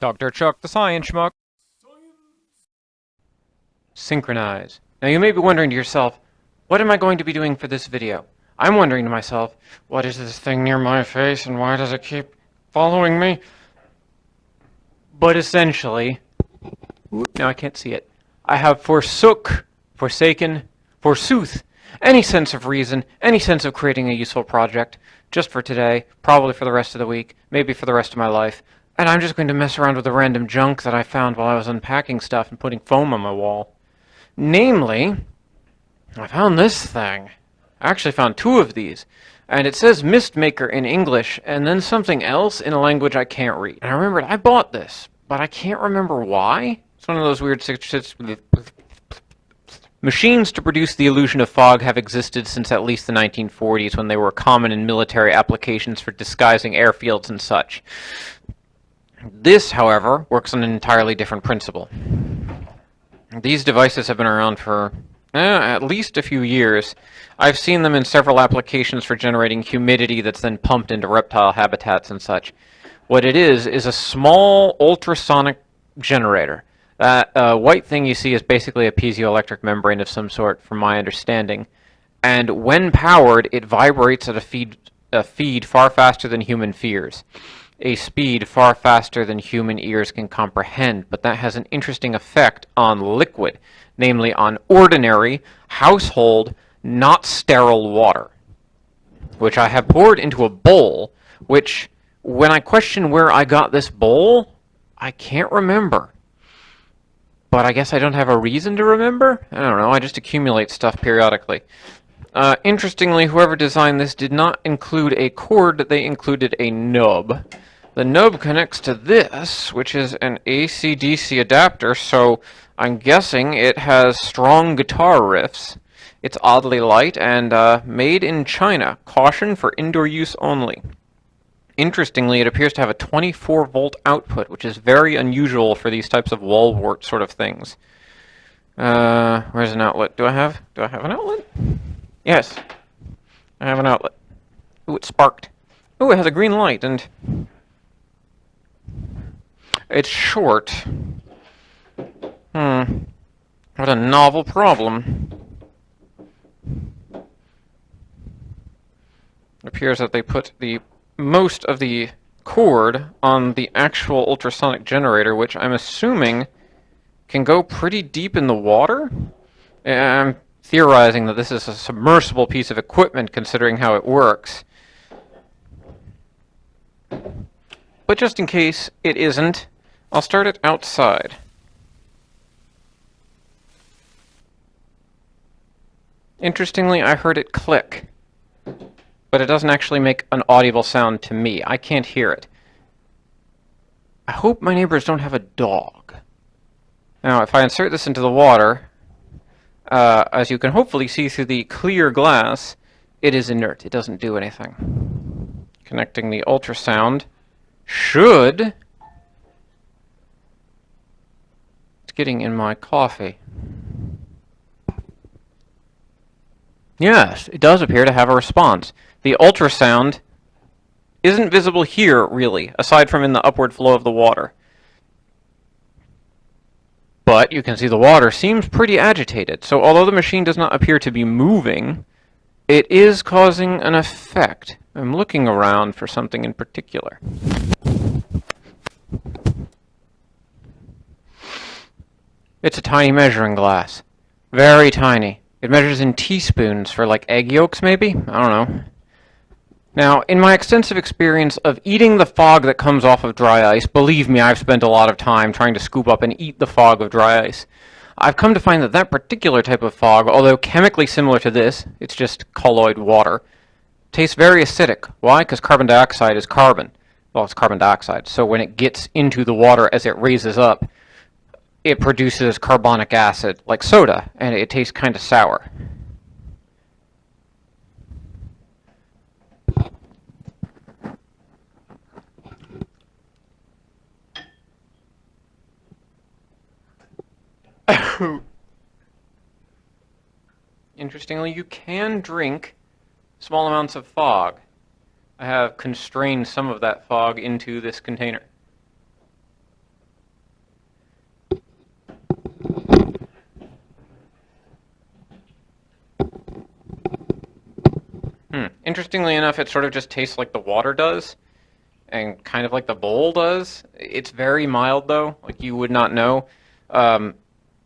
Dr. Chuck the Science Schmuck. Synchronize. Now you may be wondering to yourself, what am I going to be doing for this video? I'm wondering to myself, what is this thing near my face and why does it keep following me? But essentially, now I can't see it. I have forsaken, forsooth, any sense of reason, any sense of creating a useful project, just for today, probably for the rest of the week, maybe for the rest of my life, and I'm just going to mess around with the random junk that I found while I was unpacking stuff and putting foam on my wall. Namely, I found this thing. I actually found two of these, and it says Mist Maker in English, and then something else in a language I can't read. And I remembered I bought this, but I can't remember why. It's one of those weird machines to produce the illusion of fog have existed since at least the 1940s, when they were common in military applications for disguising airfields and such. This, however, works on an entirely different principle. These devices have been around for at least a few years. I've seen them in several applications for generating humidity that's then pumped into reptile habitats and such. What it is a small ultrasonic generator. That white thing you see is basically a piezoelectric membrane of some sort, from my understanding. And when powered, it vibrates at a feed far faster than human fears. A speed far faster than human ears can comprehend, but that has an interesting effect on liquid, namely on ordinary, household, not sterile water, which I have poured into a bowl, which, when I question where I got this bowl, I can't remember. But I guess I don't have a reason to remember? I don't know, I just accumulate stuff periodically. Interestingly, whoever designed this did not include a cord, they included a nub. The nub connects to this, which is an AC/DC adapter, so I'm guessing it has strong guitar riffs. It's oddly light and made in China. Caution for indoor use only. Interestingly, it appears to have a 24-volt output, which is very unusual for these types of wall wart sort of things. Where's an outlet? Do I have an outlet? Yes, I have an outlet. Ooh, it sparked. Ooh, it has a green light, and it's short. What a novel problem. It appears that they put most of the cord on the actual ultrasonic generator, which I'm assuming can go pretty deep in the water. I'm theorizing that this is a submersible piece of equipment, considering how it works. But just in case it isn't, I'll start it outside. Interestingly, I heard it click, but it doesn't actually make an audible sound to me. I can't hear it. I hope my neighbors don't have a dog. Now, if I insert this into the water, as you can hopefully see through the clear glass, it is inert. It doesn't do anything. Connecting the ultrasound should... It's getting in my coffee. Yes, it does appear to have a response. The ultrasound isn't visible here, really, aside from in the upward flow of the water. But you can see the water seems pretty agitated, so although the machine does not appear to be moving, it is causing an effect. I'm looking around for something in particular. It's a tiny measuring glass. Very tiny. It measures in teaspoons for, like, egg yolks, maybe? I don't know. Now, in my extensive experience of eating the fog that comes off of dry ice, believe me, I've spent a lot of time trying to scoop up and eat the fog of dry ice. I've come to find that that particular type of fog, although chemically similar to this, it's just colloid water, tastes very acidic. Why? Because carbon dioxide is carbon. Well, it's carbon dioxide. So when it gets into the water as it raises up, it produces carbonic acid, like soda, and it tastes kind of sour. Interestingly, you can drink small amounts of fog. I have constrained some of that fog into this container. Interestingly enough, it sort of just tastes like the water does, and kind of like the bowl does. It's very mild, though, like you would not know.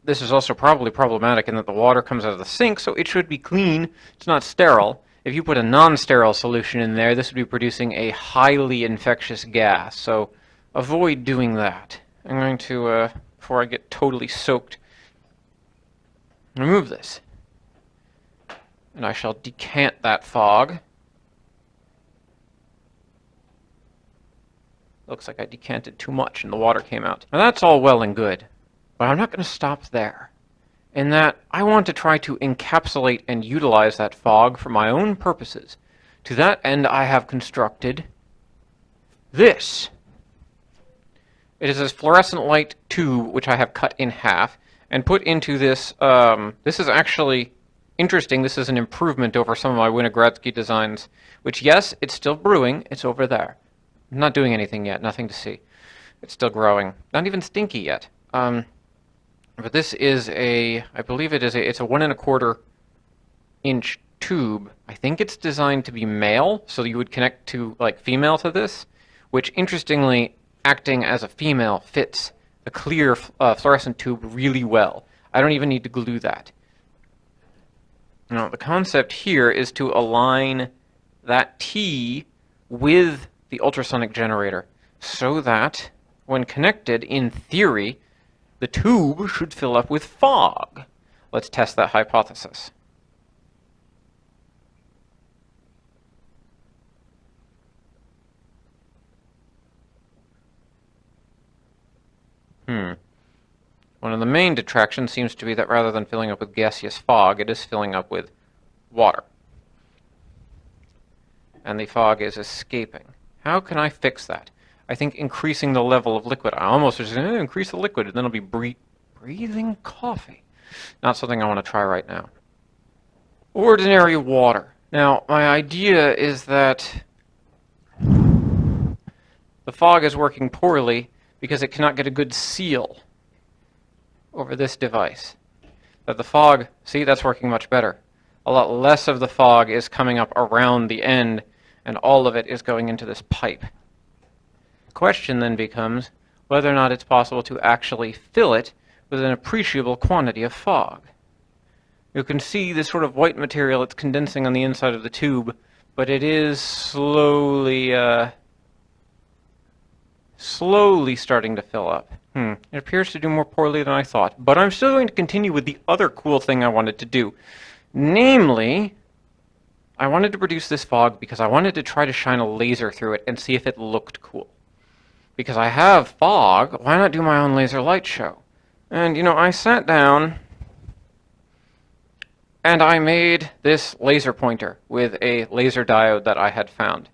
This is also probably problematic in that the water comes out of the sink, so it should be clean. It's not sterile. If you put a non-sterile solution in there, this would be producing a highly infectious gas, so avoid doing that. I'm going to, before I get totally soaked, remove this. And I shall decant that fog. Looks like I decanted too much and the water came out. Now that's all well and good, but I'm not going to stop there. In that, I want to try to encapsulate and utilize that fog for my own purposes. To that end, I have constructed this. It is a fluorescent light tube, which I have cut in half, and put into this, this is actually interesting. This is an improvement over some of my Winogradsky designs, which, yes, it's still brewing. It's over there. I'm not doing anything yet. Nothing to see. It's still growing. Not even stinky yet. But this is I believe it's a 1 1/4 inch tube. I think it's designed to be male, so you would connect to, like, female to this, which, interestingly, acting as a female fits the clear fluorescent tube really well. I don't even need to glue that. Now, the concept here is to align that T with the ultrasonic generator so that, when connected, in theory, the tube should fill up with fog. Let's test that hypothesis. One of the main detractions seems to be that rather than filling up with gaseous fog, it is filling up with water. And the fog is escaping. How can I fix that? I think increasing the level of liquid. I almost was going to increase the liquid, and then I'll be breathing coffee. Not something I want to try right now. Ordinary water. Now, my idea is that the fog is working poorly because it cannot get a good seal over this device. That the fog, see, that's working much better. A lot less of the fog is coming up around the end, and all of it is going into this pipe. The question then becomes whether or not it's possible to actually fill it with an appreciable quantity of fog. You can see this sort of white material that's condensing on the inside of the tube, but it is slowly starting to fill up. It appears to do more poorly than I thought, but I'm still going to continue with the other cool thing I wanted to do. Namely, I wanted to produce this fog because I wanted to try to shine a laser through it and see if it looked cool. Because I have fog, why not do my own laser light show? And, you know, I sat down and I made this laser pointer with a laser diode that I had found.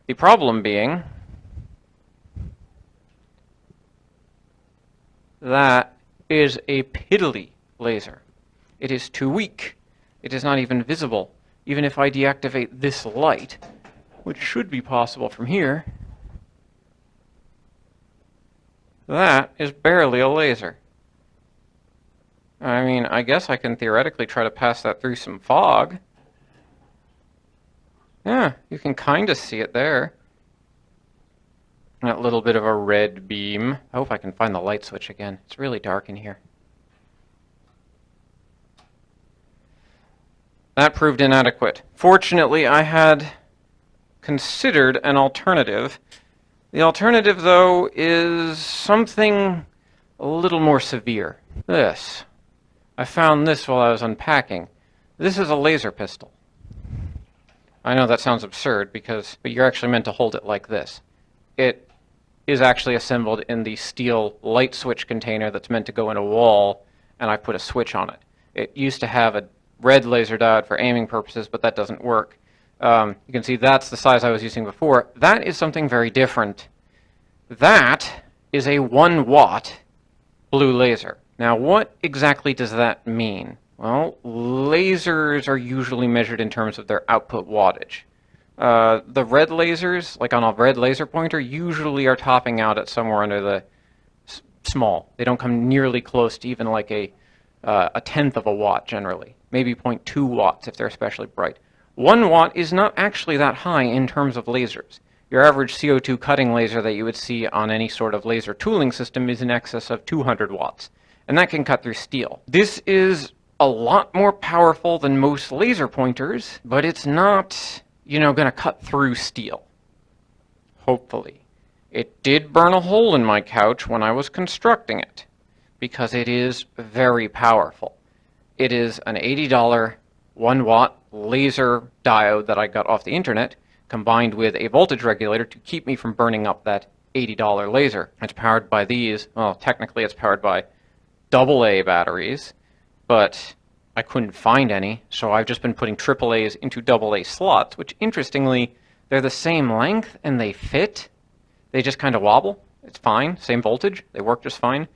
The problem being that is a piddly laser. It is too weak. It is not even visible. Even if I deactivate this light, which should be possible from here, that is barely a laser. I mean, I guess I can theoretically try to pass that through some fog. Yeah, you can kind of see it there. That little bit of a red beam. I hope I can find the light switch again. It's really dark in here. That proved inadequate. Fortunately, I had considered an alternative. The alternative, though, is something a little more severe. This. I found this while I was unpacking. This is a laser pistol. I know that sounds absurd, but you're actually meant to hold it like this. It is actually assembled in the steel light switch container that's meant to go in a wall, and I put a switch on it. It used to have a red laser diode for aiming purposes, but that doesn't work. You can see that's the size I was using before. That is something very different. That is a 1 watt blue laser. Now, what exactly does that mean? Well, lasers are usually measured in terms of their output wattage. The red lasers, like on a red laser pointer, usually are topping out at somewhere under the small. They don't come nearly close to even like a tenth of a watt generally. Maybe 0.2 watts if they're especially bright. 1 watt is not actually that high in terms of lasers. Your average CO2 cutting laser that you would see on any sort of laser tooling system is in excess of 200 watts, and that can cut through steel. This is a lot more powerful than most laser pointers, but it's not, gonna cut through steel. Hopefully. It did burn a hole in my couch when I was constructing it, because it is very powerful. It is an $80 1 watt laser diode that I got off the internet, combined with a voltage regulator to keep me from burning up that $80 laser. It's powered by these, well, technically it's powered by AA batteries, but I couldn't find any, so I've just been putting AAAs into AA slots, which interestingly, they're the same length and they fit. They just kind of wobble. It's fine, same voltage, they work just fine.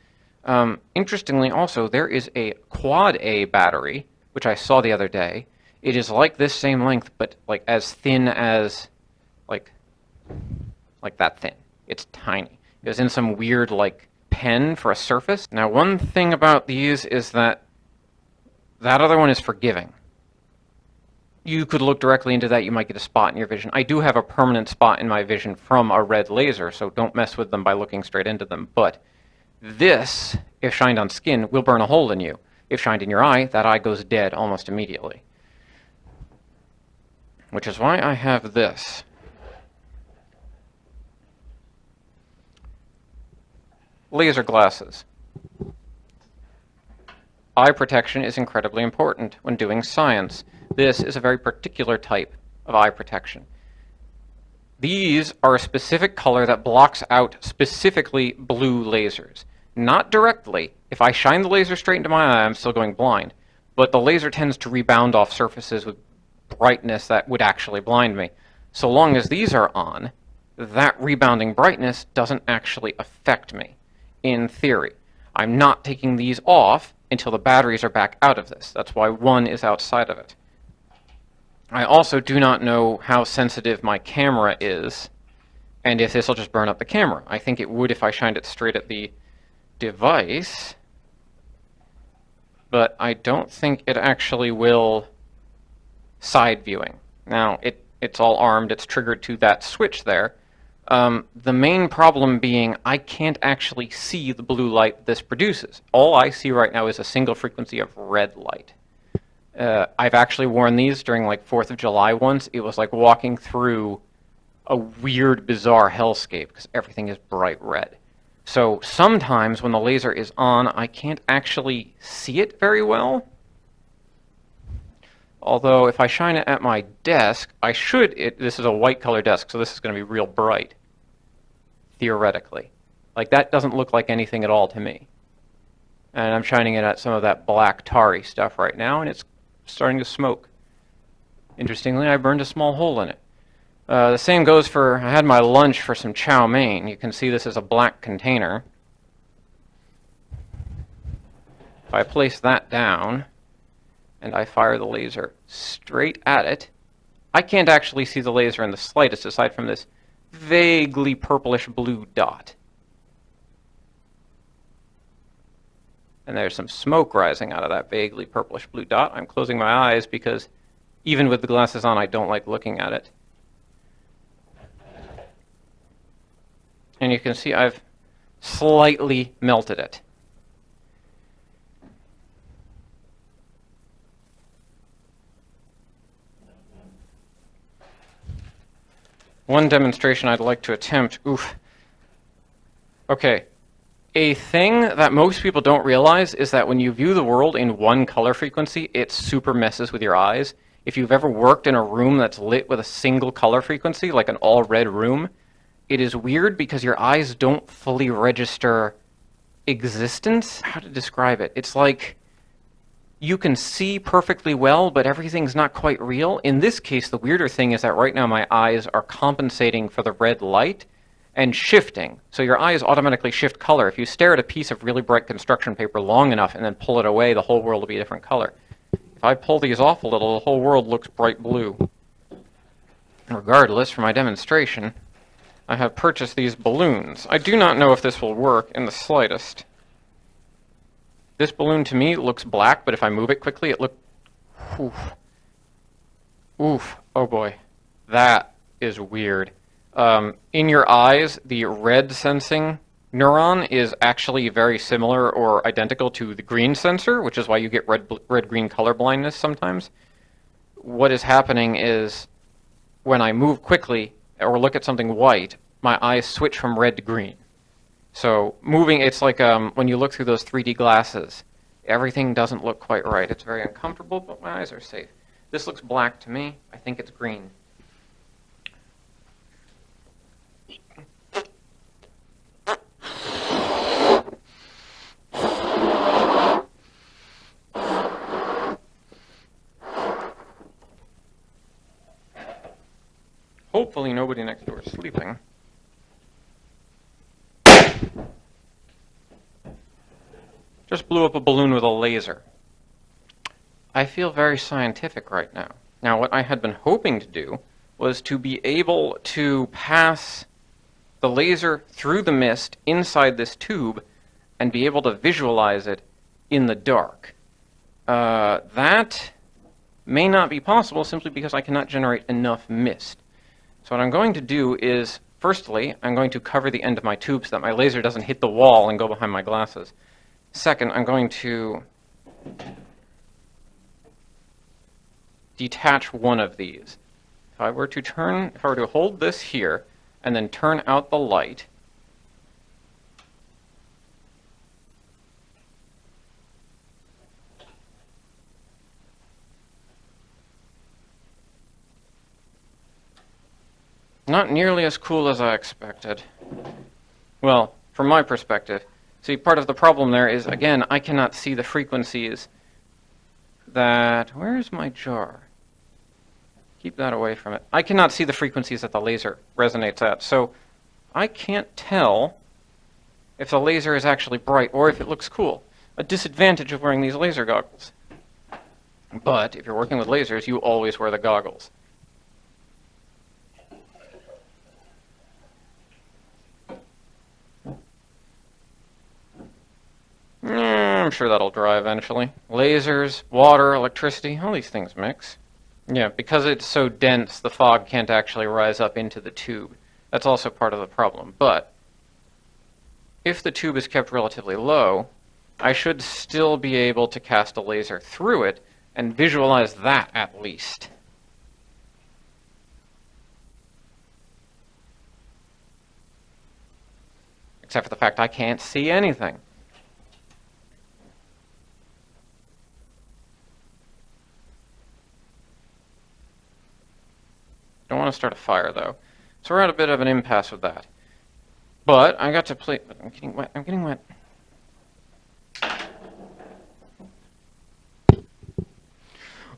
Interestingly also, there is a quad A battery, which I saw the other day. It is like this same length, but like as thin as, like that thin. It's tiny. It was in some weird like pen for a surface. Now one thing about these is that other one is forgiving. You could look directly into that, you might get a spot in your vision. I do have a permanent spot in my vision from a red laser, so don't mess with them by looking straight into them. But this, if shined on skin, will burn a hole in you. If shined in your eye, that eye goes dead almost immediately. Which is why I have this. Laser glasses. Eye protection is incredibly important when doing science. This is a very particular type of eye protection. These are a specific color that blocks out specifically blue lasers. Not directly. If I shine the laser straight into my eye, I'm still going blind. But the laser tends to rebound off surfaces with brightness that would actually blind me. So long as these are on, that rebounding brightness doesn't actually affect me, in theory. I'm not taking these off until the batteries are back out of this. That's why one is outside of it. I also do not know how sensitive my camera is, and if this will just burn up the camera. I think it would if I shined it straight at the device, but I don't think it actually will side viewing. Now, it's all armed, it's triggered to that switch there. The main problem being I can't actually see the blue light this produces. All I see right now is a single frequency of red light. I've actually worn these during like 4th of July once. It was like walking through a weird, bizarre hellscape because everything is bright red. So sometimes when the laser is on, I can't actually see it very well. Although if I shine it at my desk, I should, this is a white color desk, so this is going to be real bright, theoretically. Like that doesn't look like anything at all to me. And I'm shining it at some of that black tarry stuff right now, and it's starting to smoke. Interestingly, I burned a small hole in it. The same goes for, I had my lunch for some chow mein. You can see this is a black container. If I place that down, and I fire the laser straight at it, I can't actually see the laser in the slightest aside from this vaguely purplish blue dot. And there's some smoke rising out of that vaguely purplish blue dot. I'm closing my eyes because even with the glasses on, I don't like looking at it. And you can see I've slightly melted it. One demonstration I'd like to attempt. Oof. Okay. A thing that most people don't realize is that when you view the world in one color frequency, it super messes with your eyes. If you've ever worked in a room that's lit with a single color frequency, like an all-red room, it is weird because your eyes don't fully register existence. How to describe it? It's like you can see perfectly well, but everything's not quite real. In this case, the weirder thing is that right now my eyes are compensating for the red light and shifting. So your eyes automatically shift color. If you stare at a piece of really bright construction paper long enough and then pull it away, the whole world will be a different color. If I pull these off a little, the whole world looks bright blue. Regardless, for my demonstration, I have purchased these balloons. I do not know if this will work in the slightest. This balloon to me looks black, but if I move it quickly, it looks... Oof. Oh boy. That is weird. In your eyes, the red sensing neuron is actually very similar or identical to the green sensor, which is why you get red-green color blindness sometimes. What is happening is when I move quickly or look at something white, my eyes switch from red to green. So moving, it's like when you look through those 3D glasses, everything doesn't look quite right. It's very uncomfortable, but my eyes are safe. This looks black to me. I think it's green. Hopefully nobody next door is sleeping. Just blew up a balloon with a laser. I feel very scientific right now. Now, what I had been hoping to do was to be able to pass the laser through the mist inside this tube and be able to visualize it in the dark. That may not be possible simply because I cannot generate enough mist. So what I'm going to do is, firstly, I'm going to cover the end of my tube so that my laser doesn't hit the wall and go behind my glasses. Second, I'm going to detach one of these. If I were to hold this here and then turn out the light, not nearly as cool as I expected. Well, from my perspective. See, part of the problem there is, again, I cannot see the frequencies that... Where's my jar? Keep that away from it. I cannot see the frequencies that the laser resonates at, so I can't tell if the laser is actually bright or if it looks cool. A disadvantage of wearing these laser goggles. But if you're working with lasers, you always wear the goggles. I'm sure that'll dry eventually. Lasers, water, electricity, all these things mix. Yeah, because it's so dense, the fog can't actually rise up into the tube. That's also part of the problem. But if the tube is kept relatively low, I should still be able to cast a laser through it and visualize that at least. Except for the fact I can't see anything. Don't want to start a fire, though. So we're at a bit of an impasse with that. But I got to play... I'm getting wet. I'm getting wet.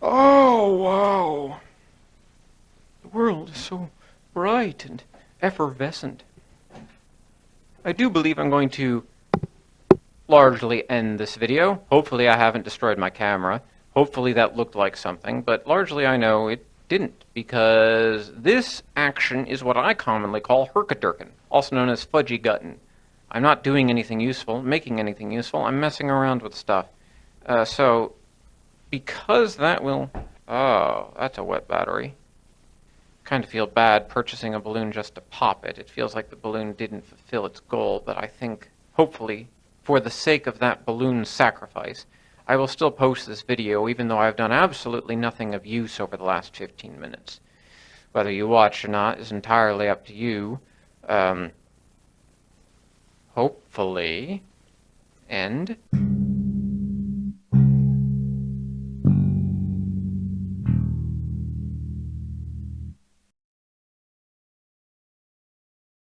Oh, wow. The world is so bright and effervescent. I do believe I'm going to largely end this video. Hopefully I haven't destroyed my camera. Hopefully that looked like something, but largely I know it didn't, because this action is what I commonly call herkadurkin, also known as fudgy guttin. I'm not doing anything useful, making anything useful, I'm messing around with stuff. So, because that will... Oh, that's a wet battery. Kind of feel bad purchasing a balloon just to pop it. It feels like the balloon didn't fulfill its goal, but I think, hopefully, for the sake of that balloon sacrifice, I will still post this video even though I've done absolutely nothing of use over the last 15 minutes. Whether you watch or not is entirely up to you. Hopefully. End.